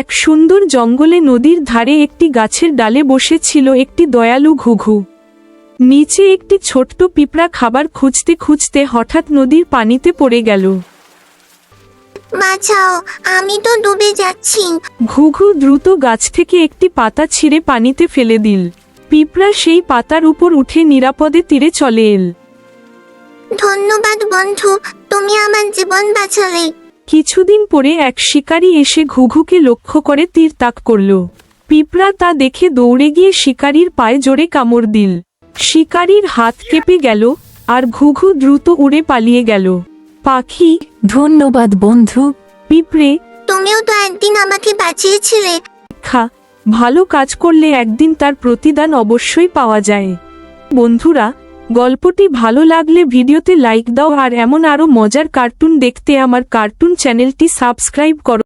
এক সুন্দর জঙ্গলে নদীর ধারে একটি গাছের ডালে বসেছিল একটি দয়ালু ঘুঘু। নিচে একটি ছোট্ট পিঁপড়া খাবার খুঁজতে খুঁজতে হঠাৎ নদীর পানিতে পড়ে গেল। বাঁচাও, আমি তো ডুবে যাচ্ছি। ঘুঘু দ্রুত গাছ থেকে একটি পাতা ছিঁড়ে পানিতে ফেলে দিল। পিঁপড়া সেই পাতার উপর উঠে নিরাপদে তীরে চলে এল। ধন্যবাদ বন্ধু, তুমি আমার জীবন বাঁচালে। কিছুদিন পরে এক শিকারী এসে ঘুঘুকে লক্ষ্য করে তীর তাক করল। পিঁপড়া তা দেখে দৌড়ে গিয়ে শিকারীর পায়ে জোরে কামড় দিল। শিকারীর হাত কেঁপে গেল আর ঘুঘু দ্রুত উড়ে পালিয়ে গেল। পাখি, ধন্যবাদ বন্ধু। পিঁপড়ে, তুমিও তো একদিন আমাকে বাঁচিয়েছিলে। ভালো কাজ করলে একদিন তার প্রতিদান অবশ্যই পাওয়া যায়। বন্ধুরা, গল্পটি ভালো লাগলে ভিডিওতে লাইক দাও আর এমন আরো মজার কার্টুন দেখতে আমার কার্টুন চ্যানেলটি সাবস্ক্রাইব করো।